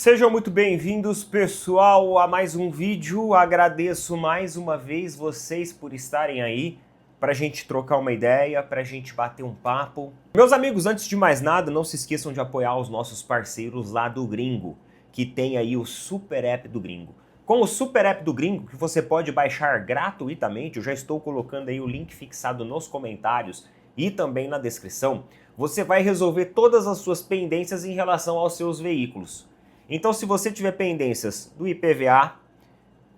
Sejam muito bem-vindos, pessoal, a mais um vídeo. Agradeço mais uma vez vocês por estarem aí para a gente trocar uma ideia, para a gente bater um papo. Meus amigos, antes de mais nada, não se esqueçam de apoiar os nossos parceiros lá do Gringo, que tem aí o Super App do Gringo. Com o Super App do Gringo, que você pode baixar gratuitamente, eu já estou colocando aí o link fixado nos comentários e também na descrição, você vai resolver todas as suas pendências em relação aos seus veículos. Então, se você tiver pendências do IPVA,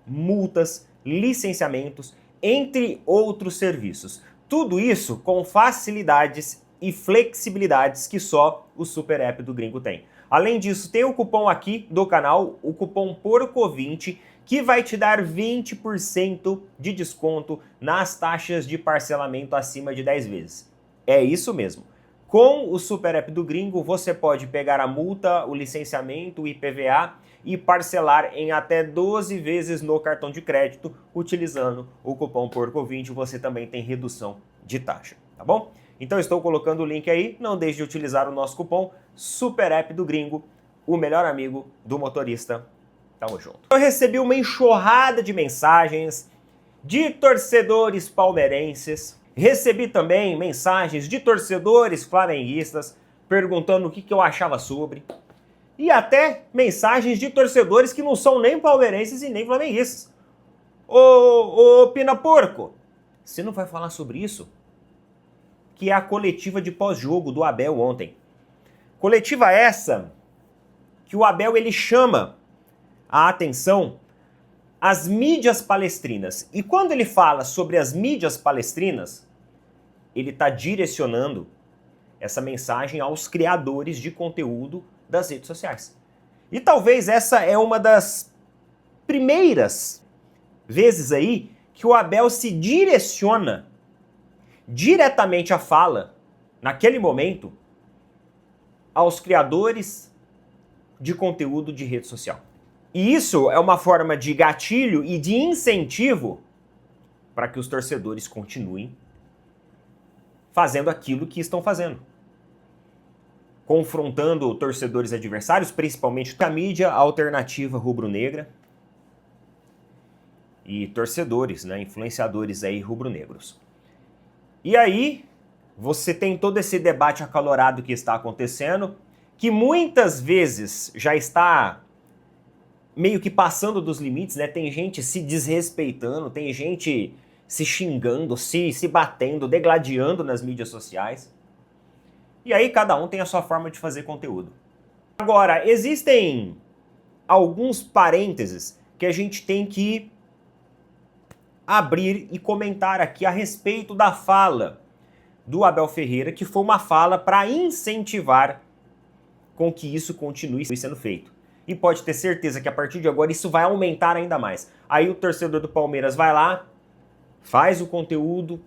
multas, licenciamentos, entre outros serviços, tudo isso com facilidades e flexibilidades que só o Super App do Gringo tem. Além disso, tem o cupom aqui do canal, o cupom PORCO20, que vai te dar 20% de desconto nas taxas de parcelamento acima de 10 vezes. É isso mesmo. Com o Super App do Gringo, você pode pegar a multa, o licenciamento, o IPVA e parcelar em até 12 vezes no cartão de crédito, utilizando o cupom PORCO20, você também tem redução de taxa, tá bom? Então estou colocando o link aí, não deixe de utilizar o nosso cupom Super App do Gringo, o melhor amigo do motorista. Tamo junto. Eu recebi uma enxurrada de mensagens de torcedores palmeirenses. Recebi também mensagens de torcedores flamenguistas perguntando o que eu achava sobre. E até mensagens de torcedores que não são nem palmeirenses e nem flamenguistas. Ô Pina Porco, você não vai falar sobre isso? Que é a coletiva de pós-jogo do Abel ontem. Coletiva essa que o Abel ele chama a atenção as mídias palestrinas. E quando ele fala sobre as mídias palestrinas, ele está direcionando essa mensagem aos criadores de conteúdo das redes sociais. E talvez essa é uma das primeiras vezes aí que o Abel se direciona diretamente a fala, naquele momento, aos criadores de conteúdo de rede social. E isso é uma forma de gatilho e de incentivo para que os torcedores continuem fazendo aquilo que estão fazendo. Confrontando torcedores adversários, principalmente a mídia alternativa rubro-negra e torcedores, né, influenciadores aí rubro-negros. E aí, você tem todo esse debate acalorado que está acontecendo, que muitas vezes já está meio que passando dos limites, né? Tem gente se desrespeitando, tem gente se xingando, se batendo, degladiando nas mídias sociais. E aí cada um tem a sua forma de fazer conteúdo. Agora, existem alguns parênteses que a gente tem que abrir e comentar aqui a respeito da fala do Abel Ferreira, que foi uma fala para incentivar com que isso continue sendo feito. E pode ter certeza que a partir de agora isso vai aumentar ainda mais. Aí o torcedor do Palmeiras vai lá, faz o conteúdo,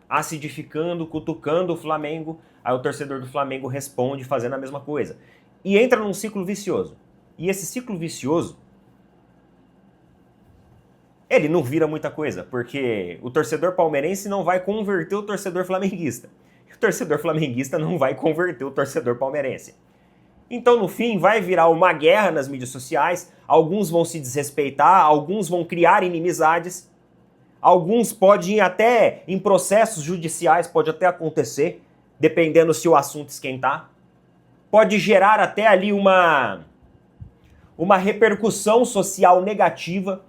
acidificando, cutucando o Flamengo, aí o torcedor do Flamengo responde fazendo a mesma coisa. E entra num ciclo vicioso. E esse ciclo vicioso, ele não vira muita coisa, porque o torcedor palmeirense não vai converter o torcedor flamenguista. E o torcedor flamenguista não vai converter o torcedor palmeirense. Então, no fim, vai virar uma guerra nas mídias sociais, alguns vão se desrespeitar, alguns vão criar inimizades, alguns podem ir até em processos judiciais, pode até acontecer, dependendo se o assunto esquentar. Pode gerar até ali uma repercussão social negativa,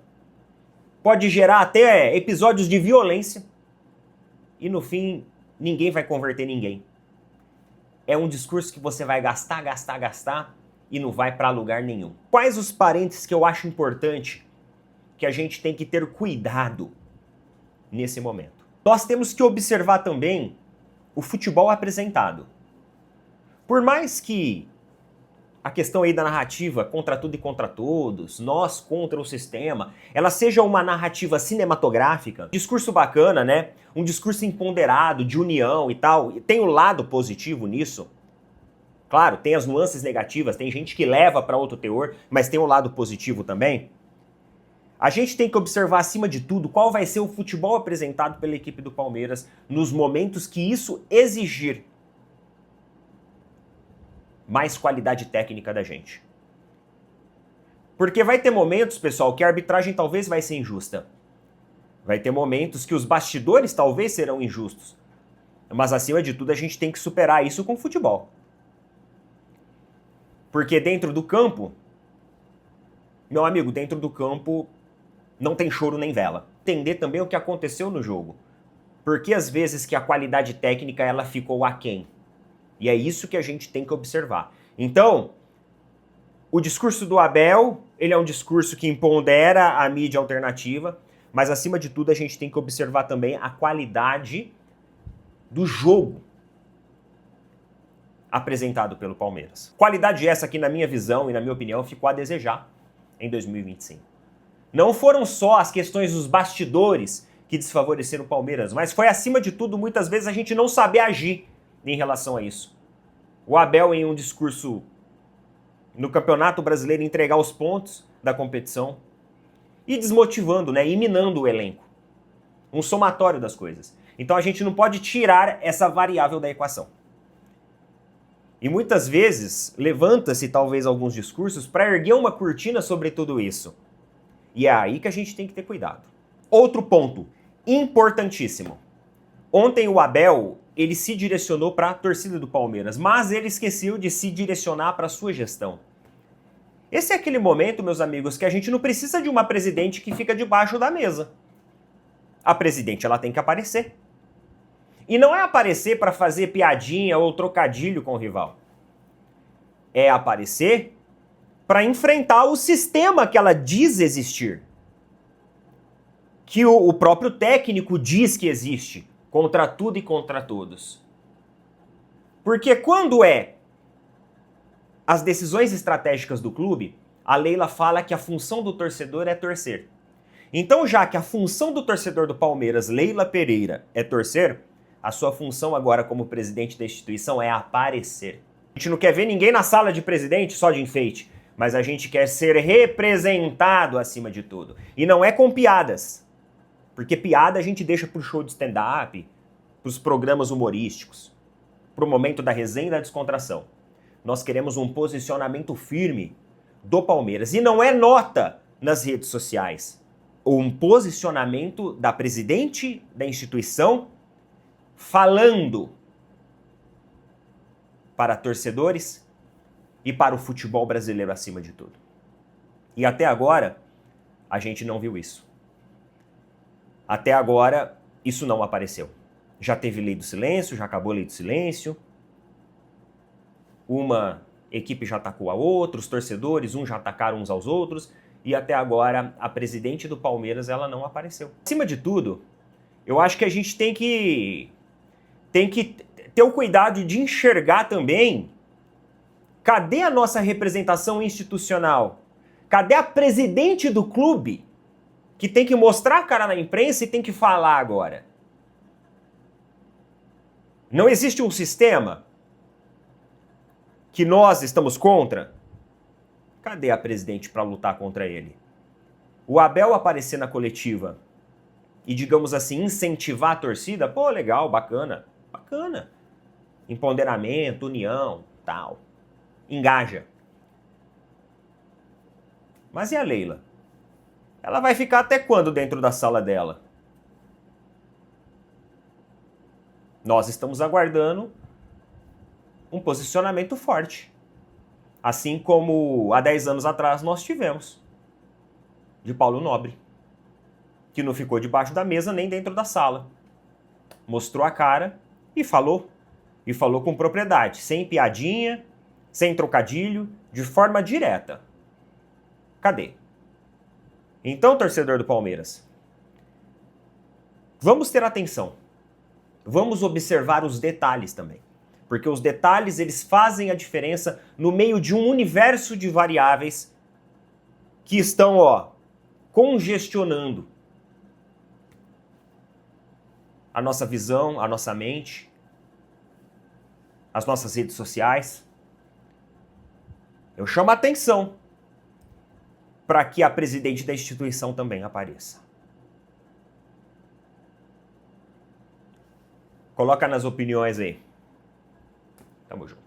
pode gerar até episódios de violência, e no fim, ninguém vai converter ninguém. É um discurso que você vai gastar e não vai para lugar nenhum. Quais os parênteses que eu acho importante que a gente tem que ter cuidado nesse momento? Nós temos que observar também o futebol apresentado. Por mais que a questão aí da narrativa contra tudo e contra todos, nós contra o sistema, ela seja uma narrativa cinematográfica, discurso bacana, né? Um discurso empoderado, de união e tal, e tem o lado positivo nisso. Claro, tem as nuances negativas, tem gente que leva para outro teor, mas tem o lado positivo também. A gente tem que observar, acima de tudo, qual vai ser o futebol apresentado pela equipe do Palmeiras nos momentos que isso exigir mais qualidade técnica da gente. Porque vai ter momentos, pessoal, que a arbitragem talvez vai ser injusta. Vai ter momentos que os bastidores talvez serão injustos. Mas acima de tudo a gente tem que superar isso com o futebol. Porque dentro do campo, meu amigo, dentro do campo não tem choro nem vela. Entender também o que aconteceu no jogo. Porque às vezes que a qualidade técnica ela ficou aquém. E é isso que a gente tem que observar. Então, o discurso do Abel, ele é um discurso que empodera a mídia alternativa, mas acima de tudo a gente tem que observar também a qualidade do jogo apresentado pelo Palmeiras. Qualidade essa que, na minha visão e na minha opinião, ficou a desejar em 2025. Não foram só as questões dos bastidores que desfavoreceram o Palmeiras, mas foi, acima de tudo, muitas vezes a gente não saber agir em relação a isso. O Abel, em um discurso no Campeonato Brasileiro, entregar os pontos da competição e desmotivando, né, e minando o elenco. Um somatório das coisas. Então a gente não pode tirar essa variável da equação. E muitas vezes levanta-se talvez alguns discursos para erguer uma cortina sobre tudo isso. E é aí que a gente tem que ter cuidado. Outro ponto importantíssimo. Ontem o Abel, ele se direcionou para a torcida do Palmeiras, mas ele esqueceu de se direcionar para a sua gestão. Esse é aquele momento, meus amigos, que a gente não precisa de uma presidente que fica debaixo da mesa. A presidente, ela tem que aparecer. E não é aparecer para fazer piadinha ou trocadilho com o rival. É aparecer para enfrentar o sistema que ela diz existir. Que o próprio técnico diz que existe, contra tudo e contra todos. Porque quando é as decisões estratégicas do clube, a Leila fala que a função do torcedor é torcer. Então, já que a função do torcedor do Palmeiras, Leila Pereira, é torcer, a sua função agora como presidente da instituição é aparecer. A gente não quer ver ninguém na sala de presidente só de enfeite, mas a gente quer ser representado acima de tudo. E não é com piadas, porque piada a gente deixa pro show de stand-up, pros programas humorísticos, pro momento da resenha e da descontração. Nós queremos um posicionamento firme do Palmeiras. E não é nota nas redes sociais. Um posicionamento da presidente da instituição falando para torcedores e para o futebol brasileiro acima de tudo. E até agora, a gente não viu isso. Até agora, isso não apareceu. Já teve lei do silêncio, já acabou a lei do silêncio. Uma equipe já atacou a outra, os torcedores, uns já atacaram uns aos outros, e até agora a presidente do Palmeiras, ela não apareceu. Acima de tudo, eu acho que a gente tem que ter o cuidado de enxergar também cadê a nossa representação institucional? Cadê a presidente do clube que tem que mostrar a cara na imprensa e tem que falar agora? Não existe um sistema que nós estamos contra? Cadê a presidente para lutar contra ele? O Abel aparecer na coletiva e, digamos assim, incentivar a torcida, pô, legal, bacana, bacana. Empoderamento, união, tal. Engaja. Mas e a Leila? Ela vai ficar até quando dentro da sala dela? Nós estamos aguardando um posicionamento forte. Assim como há 10 anos atrás nós tivemos. De Paulo Nobre. Que não ficou debaixo da mesa nem dentro da sala. Mostrou a cara e falou. E falou com propriedade. Sem piadinha, sem trocadilho, de forma direta. Cadê? Então, torcedor do Palmeiras, vamos ter atenção. Vamos observar os detalhes também. Porque os detalhes, eles fazem a diferença no meio de um universo de variáveis que estão, congestionando a nossa visão, a nossa mente, as nossas redes sociais. Eu chamo a atenção para que a presidente da instituição também apareça. Coloca nas opiniões aí. Tamo junto.